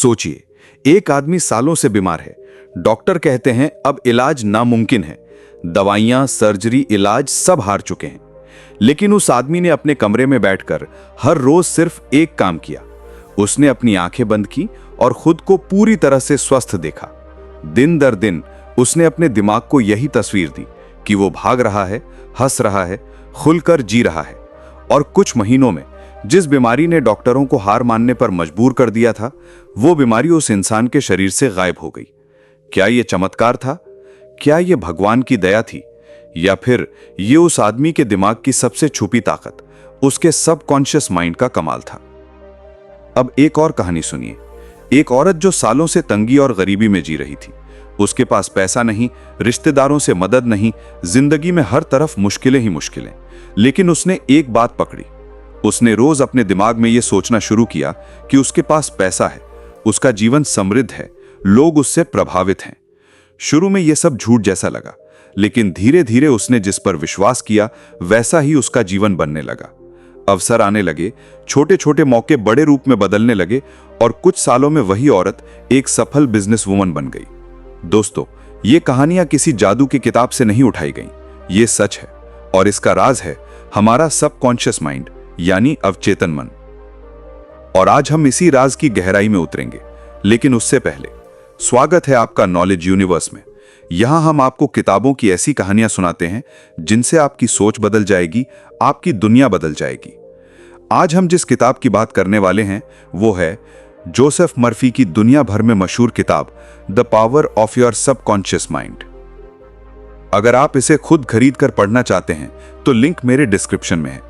सोचिए, एक आदमी सालों से बीमार है। डॉक्टर कहते हैं अब इलाज नामुमकिन है। दवाइयां, सर्जरी, इलाज सब हार चुके हैं। लेकिन उस आदमी ने अपने कमरे में बैठकर हर रोज सिर्फ एक काम किया। उसने अपनी आंखें बंद की और खुद को पूरी तरह से स्वस्थ देखा। दिन दर दिन उसने अपने दिमाग को यही तस्वीर दी कि वो भाग रहा है, हंस रहा है, खुलकर जी रहा है। और कुछ महीनों में जिस बीमारी ने डॉक्टरों को हार मानने पर मजबूर कर दिया था, वो बीमारी उस इंसान के शरीर से गायब हो गई। क्या ये चमत्कार था? क्या ये भगवान की दया थी? या फिर ये उस आदमी के दिमाग की सबसे छुपी ताकत, उसके सबकॉन्शियस माइंड का कमाल था? अब एक और कहानी सुनिए। एक औरत जो सालों से तंगी और गरीबी में जी रही थी। उसके पास पैसा नहीं, रिश्तेदारों से मदद नहीं, जिंदगी में हर तरफ मुश्किलें ही मुश्किलें। लेकिन उसने एक बात पकड़ी। उसने रोज अपने दिमाग में यह सोचना शुरू किया कि उसके पास पैसा है, उसका जीवन समृद्ध है, लोग उससे प्रभावित हैं। शुरू में यह सब झूठ जैसा लगा, लेकिन धीरे धीरे उसने जिस पर विश्वास किया वैसा ही उसका जीवन बनने लगा। अवसर आने लगे, छोटे छोटे मौके बड़े रूप में बदलने लगे और कुछ सालों में वही औरत एक सफल बिजनेस वुमन बन गई। दोस्तों, ये कहानियां किसी जादू की किताब से नहीं उठाई गई, ये सच है। और इसका राज है हमारा सबकॉन्शियस माइंड, यानी अवचेतन मन। और आज हम इसी राज की गहराई में उतरेंगे। लेकिन उससे पहले स्वागत है आपका नॉलेज यूनिवर्स में। यहां हम आपको किताबों की ऐसी कहानियां सुनाते हैं जिनसे आपकी सोच बदल जाएगी, आपकी दुनिया बदल जाएगी। आज हम जिस किताब की बात करने वाले हैं वो है जोसेफ मर्फी की दुनिया भर में मशहूर किताब the power of your subconscious mind. अगर आप इसे खुद खरीद कर पढ़ना चाहते हैं तो लिंक मेरे डिस्क्रिप्शन में है।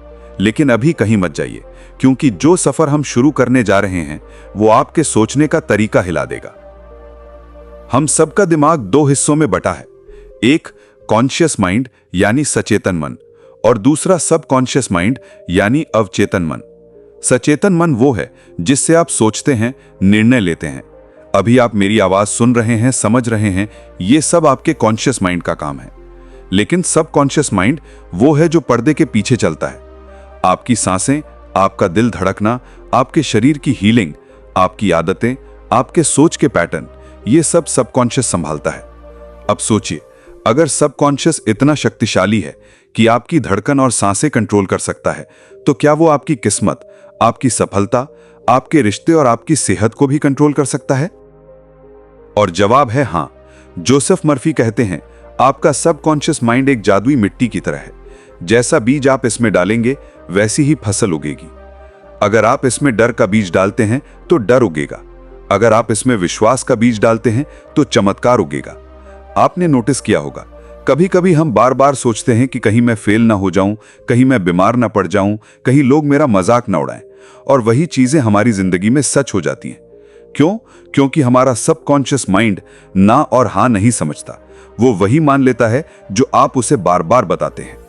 लेकिन अभी कहीं मत जाइए, क्योंकि जो सफर हम शुरू करने जा रहे हैं वो आपके सोचने का तरीका हिला देगा। हम सबका दिमाग दो हिस्सों में बटा है। एक कॉन्शियस माइंड यानी सचेतन मन, और दूसरा सबकॉन्शियस माइंड यानी अवचेतन मन। सचेतन मन वो है जिससे आप सोचते हैं, निर्णय लेते हैं। अभी आप मेरी आवाज सुन रहे हैं, समझ रहे हैं, ये सब आपके कॉन्शियस माइंड का काम है। लेकिन सबकॉन्शियस माइंड वो है जो पर्दे के पीछे चलता है। आपकी सांसें, आपका दिल धड़कना, आपके शरीर की हीलिंग, आपकी आदतें, आपके सोच के पैटर्न, ये सब सबकॉन्शियस संभालता है। अब सोचिए, अगर सबकॉन्शियस इतना शक्तिशाली है कि आपकी धड़कन और सांसें कंट्रोल कर सकता है, तो क्या वो आपकी किस्मत, आपकी सफलता, आपके रिश्ते और आपकी सेहत को भी कंट्रोल कर सकता है? और जवाब है हां। जोसेफ मर्फी कहते हैं, आपका सबकॉन्शियस माइंड एक जादुई मिट्टी की तरह है। जैसा बीज आप इसमें डालेंगे वैसी ही फसल उगेगी। अगर आप इसमें डर का बीज डालते हैं तो डर उगेगा। अगर आप इसमें विश्वास का बीज डालते हैं तो चमत्कार उगेगा। आपने नोटिस किया होगा, कभी कभी हम बार बार सोचते हैं कि कहीं मैं फेल ना हो जाऊं, कहीं मैं बीमार ना पड़ जाऊं, कहीं लोग मेरा मजाक ना उड़ाएं, और वही चीजें हमारी जिंदगी में सच हो जाती हैं। क्यों? क्योंकि हमारा सबकॉन्शियस माइंड ना और हां नहीं समझता। वो वही मान लेता है जो आप उसे बार बार बताते हैं।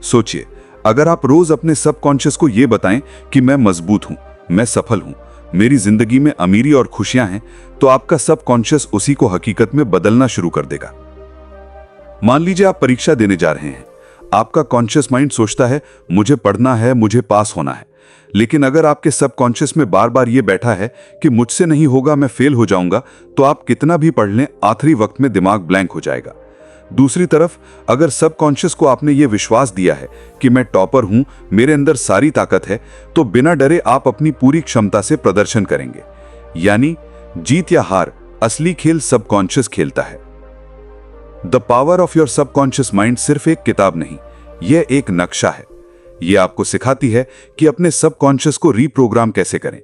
सोचिए, अगर आप रोज अपने सबकॉन्शियस को यह बताएं कि मैं मजबूत हूं, मैं सफल हूं, मेरी जिंदगी में अमीरी और खुशियां हैं, तो आपका सबकॉन्शियस उसी को हकीकत में बदलना शुरू कर देगा। मान लीजिए आप परीक्षा देने जा रहे हैं। आपका कॉन्शियस माइंड सोचता है मुझे पढ़ना है, मुझे पास होना है। लेकिन अगर आपके सबकॉन्शियस में बार बार यह बैठा है कि मुझसे नहीं होगा, मैं फेल हो जाऊंगा, तो आप कितना भी पढ़ लें, आखिरी वक्त में दिमाग ब्लैंक हो जाएगा। दूसरी तरफ अगर सबकॉन्शियस को आपने ये विश्वास दिया है कि मैं टॉपर हूं, मेरे अंदर सारी ताकत है, तो बिना डरे आप अपनी पूरी क्षमता से प्रदर्शन करेंगे। यानी जीत या हार, असली खेल सबकॉन्शियस खेलता है। The power of your subconscious mind सिर्फ एक किताब नहीं, यह एक नक्शा है। यह आपको सिखाती है कि अपने सबकॉन्शियस को रीप्रोग्राम कैसे करें।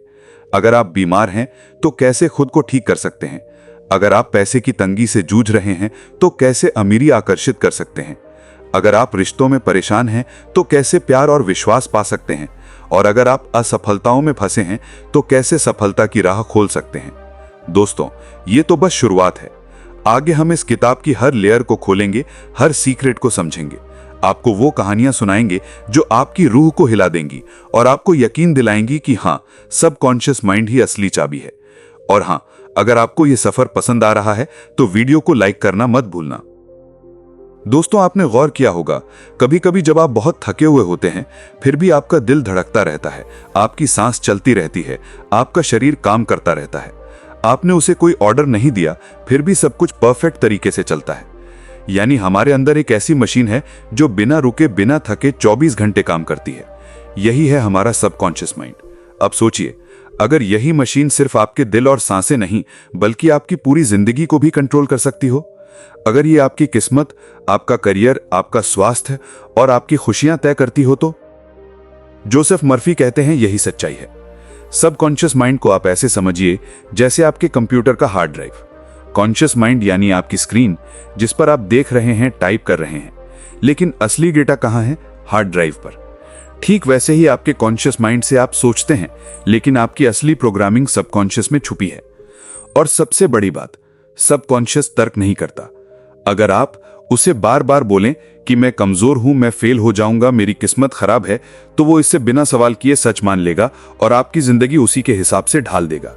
अगर आप बीमार हैं तो कैसे खुद को ठीक कर सकते हैं। अगर आप पैसे की तंगी से जूझ रहे हैं तो कैसे अमीरी आकर्षित कर सकते हैं। अगर आप रिश्तों में परेशान हैं तो कैसे प्यार और विश्वास पा सकते हैं। और अगर आप असफलताओं में फंसे हैं तो कैसे सफलता की राह खोल सकते हैं। दोस्तों, ये तो बस शुरुआत है। आगे हम इस किताब की हर लेयर को खोलेंगे, हर सीक्रेट को समझेंगे, आपको वो कहानियां सुनाएंगे जो आपकी रूह को हिला देंगी और आपको यकीन दिलाएंगी कि हां, सबकॉन्शियस माइंड ही असली चाबी है। और हां, अगर आपको यह सफर पसंद आ रहा है तो वीडियो को लाइक करना मत भूलना। दोस्तों, आपने गौर किया होगा, कभी कभी जब आप बहुत थके हुए होते हैं फिर भी आपका दिल धड़कता रहता है, आपकी सांस चलती रहती है, आपका शरीर काम करता रहता है। आपने उसे कोई ऑर्डर नहीं दिया, फिर भी सब कुछ परफेक्ट तरीके से चलता है। यानी हमारे अंदर एक ऐसी मशीन है जो बिना रुके बिना थके 24 घंटे काम करती है। यही है हमारा सबकॉन्शियस माइंड। अब सोचिए, अगर यही मशीन सिर्फ आपके दिल और सांसें नहीं बल्कि आपकी पूरी जिंदगी को भी कंट्रोल कर सकती हो, अगर ये आपकी किस्मत, आपका करियर, आपका स्वास्थ्य और आपकी खुशियां तय करती हो तो? जोसेफ मर्फी कहते हैं यही सच्चाई है। सबकॉन्शियस माइंड को आप ऐसे समझिए जैसे आपके कंप्यूटर का हार्ड ड्राइव। कॉन्शियस माइंड यानी आपकी स्क्रीन जिस पर आप देख रहे हैं, टाइप कर रहे हैं, लेकिन असली डेटा कहां है? हार्ड ड्राइव पर। ठीक वैसे ही आपके कॉन्शियस माइंड से आप सोचते हैं, लेकिन आपकी असली प्रोग्रामिंग सबकॉन्शियस में छुपी है। और सबसे बड़ी बात, सबकॉन्शियस तर्क नहीं करता। अगर आप उसे बार बार बोलें कि मैं कमजोर हूं, मैं फेल हो जाऊंगा, मेरी किस्मत खराब है, तो वो इससे बिना सवाल किए सच मान लेगा और आपकी जिंदगी उसी के हिसाब से ढाल देगा।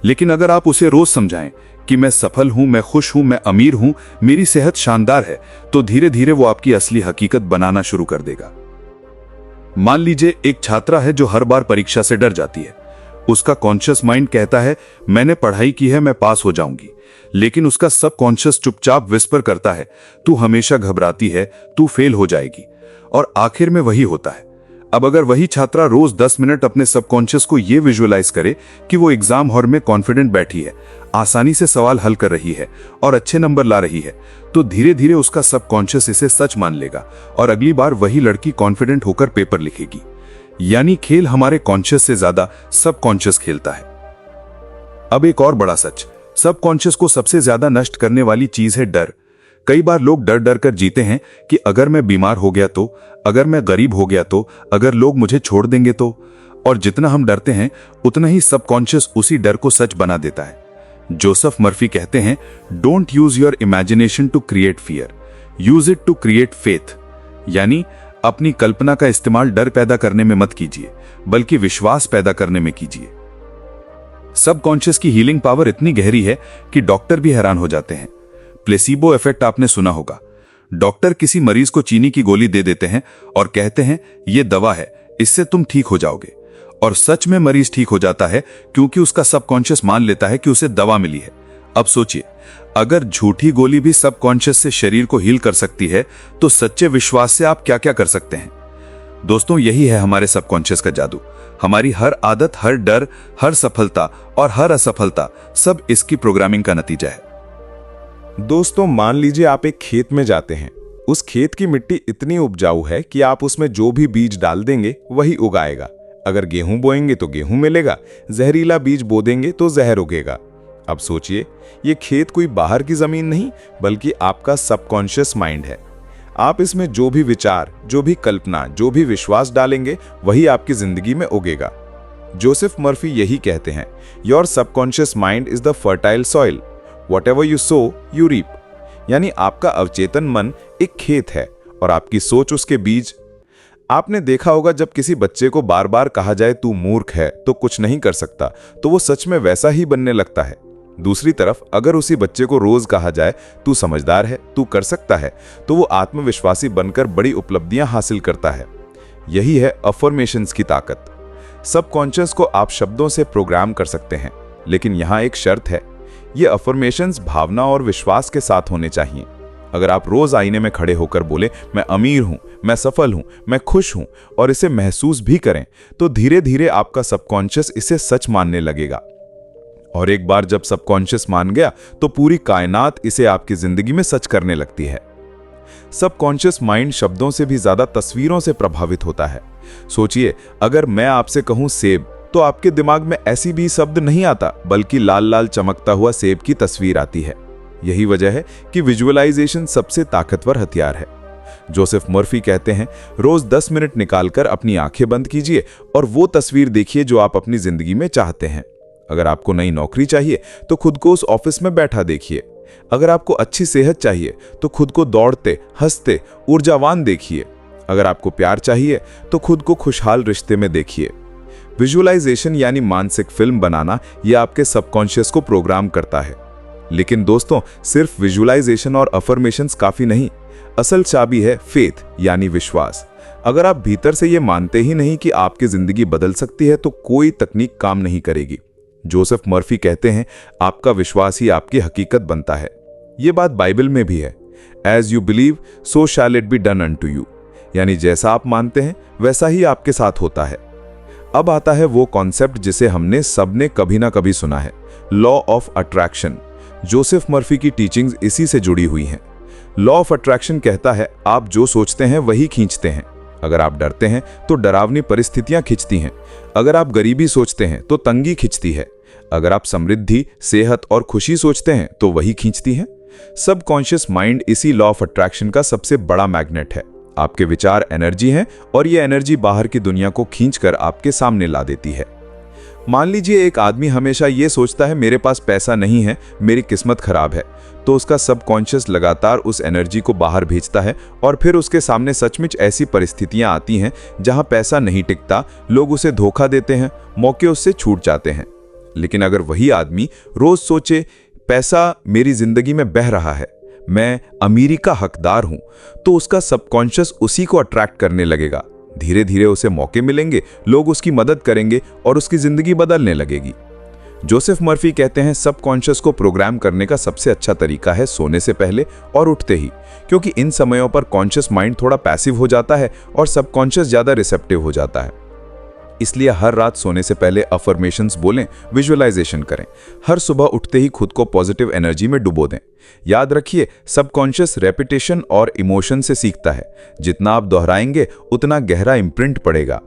लेकिन अगर आप उसे रोज समझाएं कि मैं सफल हूं, मैं खुश हूं, मैं अमीर हूं, मेरी सेहत शानदार है, तो धीरे धीरे वो आपकी असली हकीकत बनाना शुरू कर देगा। मान लीजिए एक छात्रा है जो हर बार परीक्षा से डर जाती है। उसका कॉन्शियस माइंड कहता है मैंने पढ़ाई की है, मैं पास हो जाऊंगी, लेकिन उसका सबकॉन्शियस चुपचाप विस्पर करता है तू हमेशा घबराती है, तू फेल हो जाएगी। और आखिर में वही होता है। अब अगर वही छात्रा रोज 10 मिनट अपने सबकॉन्शियस को यह विजुअलाइज करे कि वो एग्जाम हॉल में कॉन्फिडेंट बैठी है, आसानी से सवाल हल कर रही है और अच्छे नंबर ला रही है, तो धीरे धीरे उसका सबकॉन्शियस इसे सच मान लेगा और अगली बार वही लड़की कॉन्फिडेंट होकर पेपर लिखेगी। यानी खेल हमारे कॉन्शियस से ज्यादा सबकॉन्शियस खेलता है। अब एक और बड़ा सच, सबकॉन्शियस को सबसे ज्यादा नष्ट करने वाली चीज है डर। कई बार लोग डर डर कर जीते हैं कि अगर मैं बीमार हो गया तो, अगर मैं गरीब हो गया तो, अगर लोग मुझे छोड़ देंगे तो। और जितना हम डरते हैं उतना ही सबकॉन्शियस उसी डर को सच बना देता है। जोसेफ मर्फी कहते हैं don't use your imagination to create fear, use it to create faith. यानी अपनी कल्पना का इस्तेमाल डर पैदा करने में मत कीजिए, बल्कि विश्वास पैदा करने में कीजिए। सबकॉन्शियस की हीलिंग पावर इतनी गहरी है कि डॉक्टर भी हैरान हो जाते हैं। प्लेसिबो इफेक्ट आपने सुना होगा। डॉक्टर किसी मरीज को चीनी की गोली दे देते हैं और कहते हैं यह दवा है, इससे तुम ठीक हो जाओगे। और सच में मरीज ठीक हो जाता है क्योंकि उसका सबकॉन्शियस मान लेता है कि उसे दवा मिली है। अब सोचिए, अगर झूठी गोली भी सबकॉन्शियस से शरीर को हील कर सकती है, तो सच्चे विश्वास से आप क्या क्या कर सकते हैं? दोस्तों, यही है हमारे सबकॉन्शियस का जादू। हमारी हर आदत, हर डर, हर सफलता और हर असफलता, सब इसकी प्रोग्रामिंग का नतीजा है। दोस्तों, मान लीजिए आप एक खेत में जाते हैं। उस खेत की मिट्टी इतनी उपजाऊ है कि आप उसमें जो भी बीज डाल देंगे वही उगाएगा। अगर गेहूं बोएंगे तो गेहूं मिलेगा, जहरीला बीज बो देंगे तो जहर उगेगा। अब सोचिए, ये खेत कोई बाहर की जमीन नहीं बल्कि आपका सबकॉन्शियस माइंड है। आप इसमें जो भी विचार, जो भी कल्पना, जो भी विश्वास डालेंगे वही आपकी जिंदगी में उगेगा। जोसेफ मर्फी यही कहते हैं, your subconscious mind is the fertile soil, Whatever you sow, you reap। यानी आपका अवचेतन मन एक खेत है और आपकी सोच उसके बीज। आपने देखा होगा जब किसी बच्चे को बार बार कहा जाए तू मूर्ख है, तो कुछ नहीं कर सकता, तो वो सच में वैसा ही बनने लगता है। दूसरी तरफ अगर उसी बच्चे को रोज कहा जाए तू समझदार है, तू कर सकता है, तो वो आत्मविश्वासी बनकर बड़ी उपलब्धियां हासिल करता है। यही है अफर्मेशंस की ताकत। सबकॉन्शियस को आप शब्दों से प्रोग्राम कर सकते हैं, लेकिन यहां एक शर्त है, ये अफर्मेशंस भावना और विश्वास के साथ होने चाहिए। अगर आप रोज आईने में खड़े होकर बोले मैं अमीर हूं, मैं सफल हूं, मैं खुश हूं, और इसे महसूस भी करें, तो धीरे धीरे आपका सबकॉन्शियस इसे सच मानने लगेगा। और एक बार जब सबकॉन्शियस मान गया तो पूरी कायनात इसे आपकी जिंदगी में सच करने लगती है। सबकॉन्शियस माइंड शब्दों से भी ज्यादा तस्वीरों से प्रभावित होता है। सोचिए, अगर मैं आपसे कहूं सेब, तो आपके दिमाग में ऐसी भी शब्द नहीं आता, बल्कि लाल लाल चमकता हुआ सेब की तस्वीर आती है। यही वजह है कि विजुअलाइजेशन सबसे ताकतवर हथियार है। जोसेफ मर्फी कहते हैं रोज 10 मिनट निकालकर अपनी आंखें बंद कीजिए और वो तस्वीर देखिए जो आप अपनी जिंदगी में चाहते हैं। अगर आपको नई नौकरी चाहिए तो खुद को उस ऑफिस में बैठा देखिए। अगर आपको अच्छी सेहत चाहिए तो खुद को दौड़ते, हंसते, ऊर्जावान देखिए। अगर आपको प्यार चाहिए तो खुद को खुशहाल रिश्ते में देखिए। विजुअलाइजेशन यानी मानसिक फिल्म बनाना, यह आपके सबकॉन्शियस को प्रोग्राम करता है। लेकिन दोस्तों, सिर्फ विजुअलाइजेशन और अफर्मेशंस काफी नहीं। असल चाबी है फेथ यानी विश्वास। अगर आप भीतर से ये मानते ही नहीं कि आपकी जिंदगी बदल सकती है तो कोई तकनीक काम नहीं करेगी। जोसेफ मर्फी कहते हैं आपका विश्वास ही आपकी हकीकत बनता है। ये बात बाइबल में भी है, as you believe so shall it be done unto you, यानी जैसा आप मानते हैं वैसा ही आपके साथ होता है। अब आता है वो कॉन्सेप्ट जिसे हमने सबने कभी ना कभी सुना है, law of attraction. Joseph Murphy की टीचिंग्स इसी से जुड़ी हुई हैं। लॉ ऑफ अट्रैक्शन कहता है आप जो सोचते हैं वही खींचते हैं। अगर आप डरते हैं तो डरावनी परिस्थितियां खिंचती हैं। अगर आप गरीबी सोचते हैं तो तंगी खिंचती है। अगर आप समृद्धि, सेहत और खुशी सोचते हैं तो वही खींचती है। सबकॉन्शियस माइंड इसी लॉ ऑफ अट्रैक्शन का सबसे बड़ा मैग्नेट है। आपके विचार एनर्जी हैं और ये एनर्जी बाहर की दुनिया को खींचकर आपके सामने ला देती है। मान लीजिए एक आदमी हमेशा ये सोचता है मेरे पास पैसा नहीं है, मेरी किस्मत खराब है, तो उसका सबकॉन्शियस लगातार उस एनर्जी को बाहर भेजता है और फिर उसके सामने सचमुच ऐसी परिस्थितियां आती हैं जहां पैसा नहीं टिकता, लोग उसे धोखा देते हैं, मौके उससे छूट जाते हैं। लेकिन अगर वही आदमी रोज सोचे पैसा मेरी जिंदगी में बह रहा है, मैं अमीरी का हकदार हूं, तो उसका सबकॉन्शियस उसी को अट्रैक्ट करने लगेगा। धीरे धीरे उसे मौके मिलेंगे, लोग उसकी मदद करेंगे और उसकी जिंदगी बदलने लगेगी। जोसेफ मर्फी कहते हैं सबकॉन्शियस को प्रोग्राम करने का सबसे अच्छा तरीका है सोने से पहले और उठते ही, क्योंकि इन समयों पर कॉन्शियस माइंड थोड़ा पैसिव हो जाता है और सबकॉन्शियस ज्यादा रिसेप्टिव हो जाता है। इसलिए हर रात सोने से पहले अफर्मेशंस बोलें, विजुअलाइजेशन करें। हर सुबह उठते ही खुद को पॉजिटिव एनर्जी में डुबो दें। याद रखिए, सबकॉन्शियस रेपिटेशन और इमोशन से सीखता है। जितना आप दोहराएंगे उतना गहरा इम्प्रिंट पड़ेगा।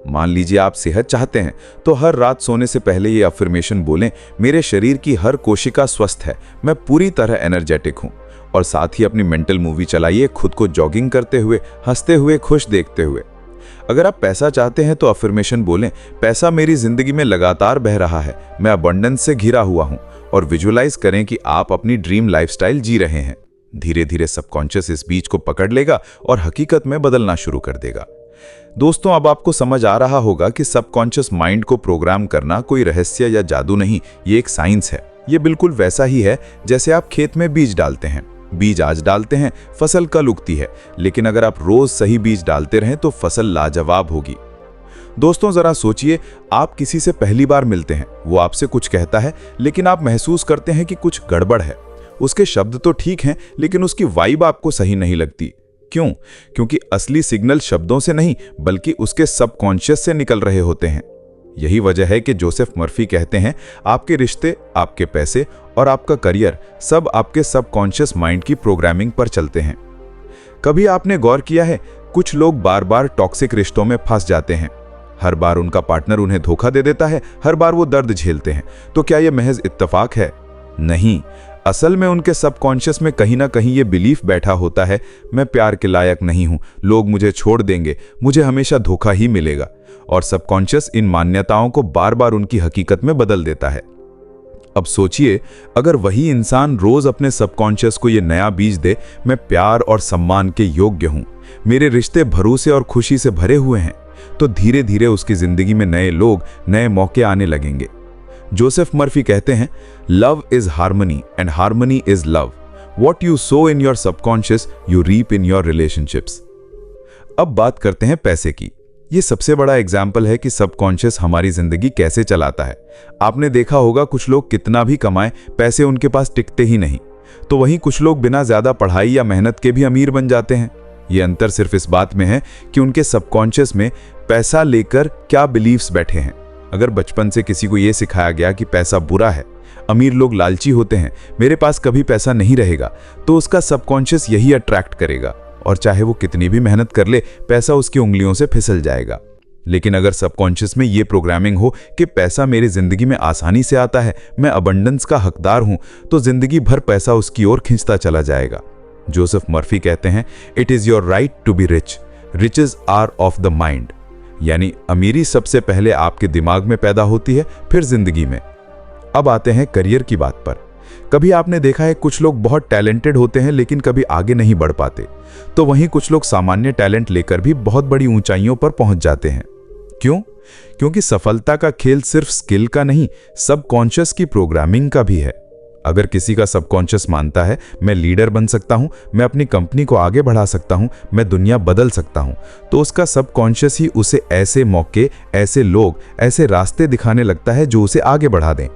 मान लीजिए आप सेहत चाहते हैं तो हर रात सोने से पहले ये अफर्मेशन बोलें, मेरे शरीर की हर कोशिका स्वस्थ है, मैं पूरी तरह एनर्जेटिक हूं। और साथ ही अपनी मेंटल मूवी चलाइए, खुद को जॉगिंग करते हुए, हंसते हुए, खुश देखते हुए। अगर आप पैसा चाहते हैं तो अफर्मेशन बोलें, पैसा मेरी जिंदगी में लगातार बह रहा है, मैं अबंडेंस से घिरा हुआ हूं। और विजुअलाइज करें कि आप अपनी ड्रीम लाइफस्टाइल जी रहे हैं। धीरे धीरे सबकॉन्शियस इस बीज को पकड़ लेगा और हकीकत में बदलना शुरू कर देगा। दोस्तों, अब आपको समझ आ रहा होगा कि सबकॉन्शियस माइंड को प्रोग्राम करना कोई रहस्य या जादू नहीं, ये एक साइंस है। ये बिल्कुल वैसा ही है जैसे आप खेत में बीज डालते हैं। बीज आज डालते हैं, फसल कल उगती है, लेकिन अगर आप रोज सही बीज डालते रहें तो फसल लाजवाब होगी। दोस्तों, जरा सोचिए, आप किसी से पहली बार मिलते हैं, वो आपसे कुछ कहता है, लेकिन आप महसूस करते हैं कि कुछ गड़बड़ है। उसके शब्द तो ठीक हैं, लेकिन उसकी वाइब आपको सही नहीं लगती। क्यों? क्योंकि असली सिग्नल शब्दों से नहीं बल्कि उसके सबकॉन्शियस से निकल रहे होते हैं। यही वजह है कि जोसेफ मर्फी कहते हैं आपके रिश्ते, आपके पैसे और आपका करियर सब आपके सबकॉन्शियस माइंड की प्रोग्रामिंग पर चलते हैं। कभी आपने गौर किया है, कुछ लोग बार बार टॉक्सिक रिश्तों में फंस जाते हैं। हर बार उनका पार्टनर उन्हें धोखा दे देता है, हर बार वो दर्द झेलते हैं। तो क्या यह महज इत्तेफाक है? नहीं, असल में उनके सबकॉन्शियस में कहीं ना कहीं ये बिलीफ बैठा होता है, मैं प्यार के लायक नहीं हूं, लोग मुझे छोड़ देंगे, मुझे हमेशा धोखा ही मिलेगा। और सबकॉन्शियस इन मान्यताओं को बार बार उनकी हकीकत में बदल देता है। अब सोचिए, अगर वही इंसान रोज अपने सबकॉन्शियस को ये नया बीज दे, मैं प्यार और सम्मान के योग्य हूं, मेरे रिश्ते भरोसे और खुशी से भरे हुए हैं, तो धीरे धीरे उसकी जिंदगी में नए लोग, नए मौके आने लगेंगे। जोसेफ मर्फी कहते हैं, love is harmony and harmony is love. What you sow in your subconscious you reap in your relationships. अब बात करते हैं पैसे की। ये सबसे बड़ा एग्जाम्पल है कि सबकॉन्शियस हमारी जिंदगी कैसे चलाता है। आपने देखा होगा, कुछ लोग कितना भी कमाएं, पैसे उनके पास टिकते ही नहीं, तो वहीं कुछ लोग बिना ज्यादा पढ़ाई या मेहनत के भी अमीर बन जाते हैं। ये अंतर सिर्फ इस बात में है कि उनके सबकॉन्शियस में पैसा लेकर क्या बिलीव्स बैठे हैं। अगर बचपन से किसी को यह सिखाया गया कि पैसा बुरा है, अमीर लोग लालची होते हैं, मेरे पास कभी पैसा नहीं रहेगा, तो उसका सबकॉन्शियस यही अट्रैक्ट करेगा और चाहे वो कितनी भी मेहनत कर ले, पैसा उसकी उंगलियों से फिसल जाएगा। लेकिन अगर सबकॉन्शियस में ये प्रोग्रामिंग हो कि पैसा मेरी जिंदगी में आसानी से आता है, मैं अबंडेंस का हकदार हूं, तो जिंदगी भर पैसा उसकी ओर खींचता चला जाएगा। जोसेफ मर्फी कहते हैं, it is your right to be rich, riches are of the mind. यानी अमीरी सबसे पहले आपके दिमाग में पैदा होती है, फिर जिंदगी में। अब आते हैं करियर की बात पर। कभी आपने देखा है, कुछ लोग बहुत टैलेंटेड होते हैं लेकिन कभी आगे नहीं बढ़ पाते, तो वहीं कुछ लोग सामान्य टैलेंट लेकर भी बहुत बड़ी ऊंचाइयों पर पहुंच जाते हैं। क्यों? क्योंकि सफलता का खेल सिर्फ स्किल का नहीं, सबकॉन्शियस की प्रोग्रामिंग का भी है। अगर किसी का सबकॉन्शियस मानता है मैं लीडर बन सकता हूं, मैं अपनी कंपनी को आगे बढ़ा सकता हूं, मैं दुनिया बदल सकता हूं, तो उसका सबकॉन्शियस ही उसे ऐसे मौके, ऐसे लोग, ऐसे रास्ते दिखाने लगता है जो उसे आगे बढ़ा दें।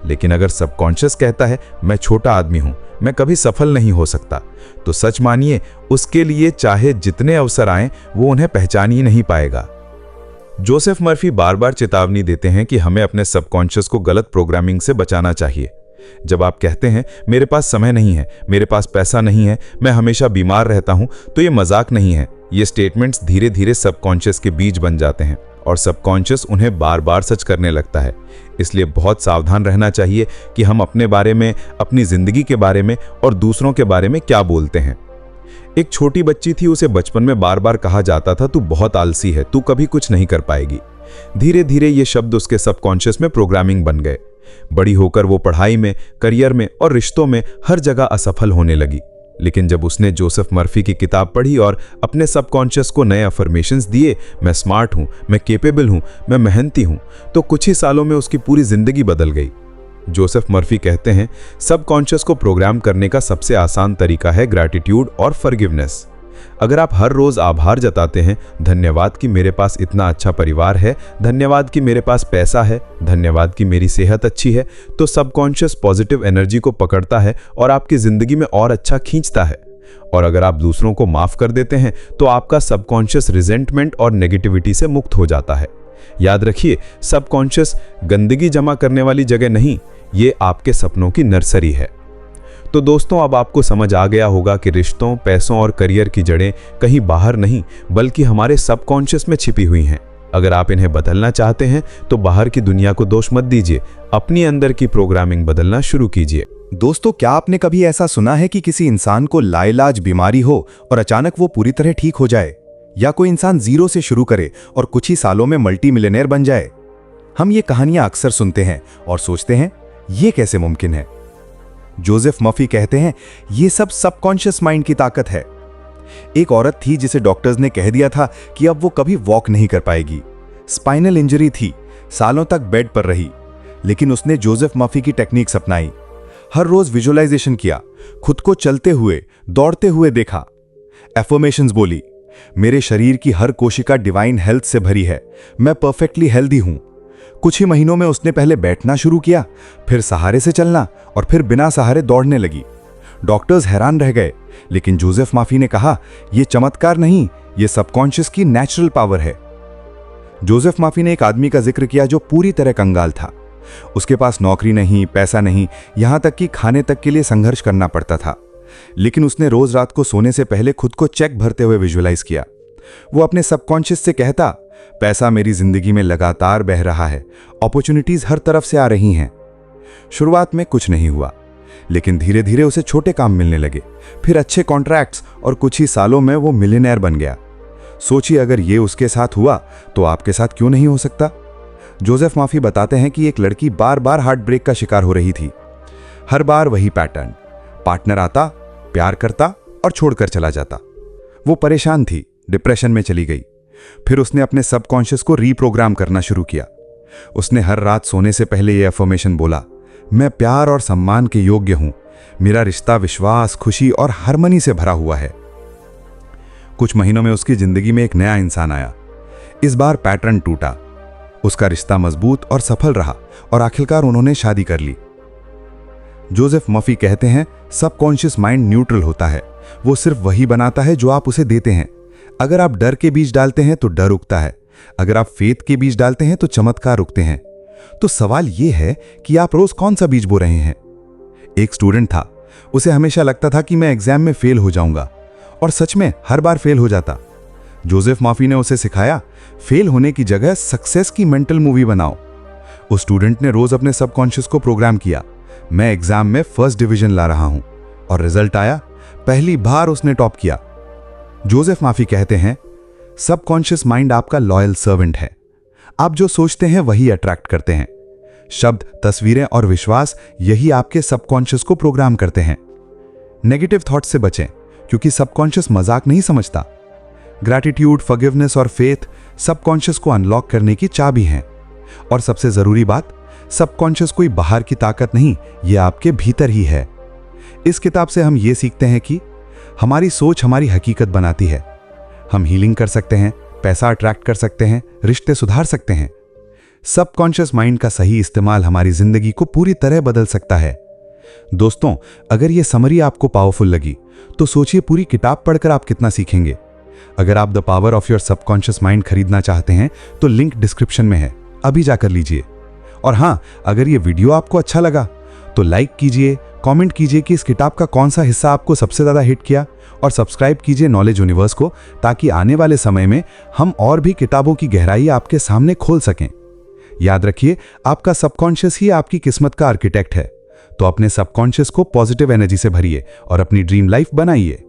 लेकिन अगर सबकॉन्शियस कहता है मैं छोटा आदमी हूं, मैं कभी सफल नहीं हो सकता, तो सच मानिए उसके लिए चाहे जितने अवसर आएं वो उन्हें पहचान ही नहीं पाएगा। जोसेफ मर्फी बार बार चेतावनी देते हैं कि हमें अपने सबकॉन्शियस को गलत प्रोग्रामिंग से बचाना चाहिए। जब आप कहते हैं मेरे पास समय नहीं है, मेरे पास पैसा नहीं है, मैं हमेशा बीमार रहता हूं, तो ये मजाक नहीं है। ये स्टेटमेंट्स धीरे धीरे सबकॉन्शियस के बीज बन जाते हैं और सबकॉन्शियस उन्हें बार बार सच करने लगता है। इसलिए बहुत सावधान रहना चाहिए कि हम अपने बारे में, अपनी जिंदगी के बारे में और दूसरों के बारे में क्या बोलते हैं। एक छोटी बच्ची थी, उसे बचपन में बार बार कहा जाता था तू बहुत आलसी है, तू कभी कुछ नहीं कर पाएगी। धीरे धीरे ये शब्द उसके सबकॉन्शियस में प्रोग्रामिंग बन गए। बड़ी होकर वो पढ़ाई में, करियर में और रिश्तों में हर जगह असफल होने लगी। लेकिन जब उसने जोसेफ मर्फी की किताब पढ़ी और अपने सबकॉन्शियस को नए अफर्मेशंस दिए, मैं स्मार्ट हूं, मैं केपेबल हूं, मैं मेहनती हूं, तो कुछ ही सालों में उसकी पूरी जिंदगी बदल गई। जोसेफ मर्फी कहते हैं सबकॉन्शियस को प्रोग्राम करने का सबसे आसान तरीका है ग्रैटिट्यूड और फॉरगिवनेस। अगर आप हर रोज आभार जताते हैं, धन्यवाद कि मेरे पास इतना अच्छा परिवार है, धन्यवाद कि मेरे पास पैसा है, धन्यवाद कि मेरी सेहत अच्छी है, तो सबकॉन्शियस पॉजिटिव एनर्जी को पकड़ता है और आपकी जिंदगी में और अच्छा खींचता है। और अगर आप दूसरों को माफ कर देते हैं तो आपका सबकॉन्शियस रिजेंटमेंट और नेगेटिविटी से मुक्त हो जाता है। याद रखिए, सबकॉन्शियस गंदगी जमा करने वाली जगह नहीं, ये आपके सपनों की नर्सरी है। तो दोस्तों, अब आपको समझ आ गया होगा कि रिश्तों, पैसों और करियर की जड़ें कहीं बाहर नहीं बल्कि हमारे सबकॉन्शियस में छिपी हुई हैं। अगर आप इन्हें बदलना चाहते हैं तो बाहर की दुनिया को दोष मत दीजिए, अपनी अंदर की प्रोग्रामिंग बदलना शुरू कीजिए। दोस्तों, क्या आपने कभी ऐसा सुना है कि किसी इंसान को लाइलाज बीमारी हो और अचानक वो पूरी तरह ठीक हो जाए, या कोई इंसान जीरो से शुरू करे और कुछ ही सालों में मल्टी मिलियनेयर बन जाए? हम ये कहानियां अक्सर सुनते हैं और सोचते हैं ये कैसे मुमकिन है। जोसेफ मर्फी कहते हैं ये सब सबकॉन्शियस माइंड की ताकत है। एक औरत थी जिसे डॉक्टर्स ने कह दिया था कि अब वो कभी वॉक नहीं कर पाएगी। स्पाइनल इंजरी थी, सालों तक बेड पर रही, लेकिन उसने जोसेफ मर्फी की टेक्निक्स अपनाई। हर रोज विजुअलाइजेशन किया, खुद को चलते हुए, दौड़ते हुए देखा, एफर्मेशंस बोली, मेरे शरीर की हर कोशिका डिवाइन हेल्थ से भरी है, मैं परफेक्टली हेल्दी हूं। कुछ ही महीनों में उसने पहले बैठना शुरू किया, फिर सहारे से चलना और फिर बिना सहारे दौड़ने लगी। डॉक्टर्स हैरान रह गए, लेकिन जोसेफ मर्फी ने कहा यह चमत्कार नहीं, यह सबकॉन्शियस की नेचुरल पावर है। जोसेफ मर्फी ने एक आदमी का जिक्र किया जो पूरी तरह कंगाल था। उसके पास नौकरी नहीं, पैसा नहीं, यहां तक कि खाने तक के लिए संघर्ष करना पड़ता था। लेकिन उसने रोज रात को सोने से पहले खुद को चेक भरते हुए विजुअलाइज किया। वो अपने सबकॉन्शियस से कहता, पैसा मेरी जिंदगी में लगातार बह रहा है, अपॉर्चुनिटीज हर तरफ से आ रही हैं। शुरुआत में कुछ नहीं हुआ, लेकिन धीरे धीरे उसे छोटे काम मिलने लगे, फिर अच्छे कॉन्ट्रैक्ट्स, और कुछ ही सालों में वो मिलियनेयर बन गया। सोचिए, अगर ये उसके साथ हुआ तो आपके साथ क्यों नहीं हो सकता? जोसेफ मर्फी बताते हैं कि एक लड़की बार बार हार्ट ब्रेक का शिकार हो रही थी। हर बार वही पैटर्न, पार्टनर आता, प्यार करता और छोड़कर चला जाता। वो परेशान थी, डिप्रेशन में चली गई। फिर उसने अपने सबकॉन्शियस को रीप्रोग्राम करना शुरू किया। उसने हर रात सोने से पहले यह अफर्मेशन बोला, मैं प्यार और सम्मान के योग्य हूं, मेरा रिश्ता विश्वास, खुशी और हार्मनी से भरा हुआ है। कुछ महीनों में उसकी जिंदगी में एक नया इंसान आया। इस बार पैटर्न टूटा, उसका रिश्ता मजबूत और सफल रहा और आखिरकार उन्होंने शादी कर ली। जोसेफ मर्फी कहते हैं सबकॉन्शियस माइंड न्यूट्रल होता है, वो सिर्फ वही बनाता है जो आप उसे देते हैं। अगर आप डर के बीज डालते हैं तो डर उगता है, अगर आप फेथ के बीज डालते हैं तो चमत्कार उगते हैं। तो सवाल यह है कि आप रोज कौन सा बीज बो रहे हैं। एक स्टूडेंट था, उसे हमेशा लगता था कि मैं एग्जाम में फेल हो जाऊंगा, और सच में हर बार फेल हो जाता। जोसेफ मर्फी ने उसे सिखाया, फेल होने की जगह सक्सेस की मेंटल मूवी बनाओ। उस स्टूडेंट ने रोज अपने सबकॉन्शियस को प्रोग्राम किया, मैं एग्जाम में फर्स्ट डिवीजन ला रहा हूं, और रिजल्ट आया, पहली बार उसने टॉप किया। जोसेफ मर्फी कहते हैं सबकॉन्शियस माइंड आपका लॉयल सर्वेंट है। आप जो सोचते हैं वही अट्रैक्ट करते हैं। शब्द, तस्वीरें और विश्वास, यही आपके सबकॉन्शियस को प्रोग्राम करते हैं। नेगेटिव थॉट से बचें, क्योंकि सबकॉन्शियस मजाक नहीं समझता। ग्रैटिट्यूड, फॉरगिवनेस और फेथ सबकॉन्शियस को अनलॉक करने की चाबी हैं। और सबसे जरूरी बात, सबकॉन्शियस कोई बाहर की ताकत नहीं, ये आपके भीतर ही है। इस किताब से हम ये सीखते हैं कि हमारी सोच हमारी हकीकत बनाती है। हम हीलिंग कर सकते हैं, पैसा अट्रैक्ट कर सकते हैं, रिश्ते सुधार सकते हैं। सबकॉन्शियस माइंड का सही इस्तेमाल हमारी जिंदगी को पूरी तरह बदल सकता है। दोस्तों, अगर ये समरी आपको पावरफुल लगी तो सोचिए पूरी किताब पढ़कर आप कितना सीखेंगे। अगर आप the power of your subconscious mind खरीदना चाहते हैं तो लिंक डिस्क्रिप्शन में है, अभी जाकर लीजिए। और हाँ, अगर ये वीडियो आपको अच्छा लगा तो लाइक कीजिए, कमेंट कीजिए कि इस किताब का कौन सा हिस्सा आपको सबसे ज़्यादा हिट किया, और सब्सक्राइब कीजिए नॉलेज यूनिवर्स को, ताकि आने वाले समय में हम और भी किताबों की गहराई आपके सामने खोल सकें। याद रखिए, आपका सबकॉन्शियस ही आपकी किस्मत का आर्किटेक्ट है। तो अपने सबकॉन्शियस को पॉजिटिव एनर्जी से भरिए और अपनी ड्रीम लाइफ बनाइए।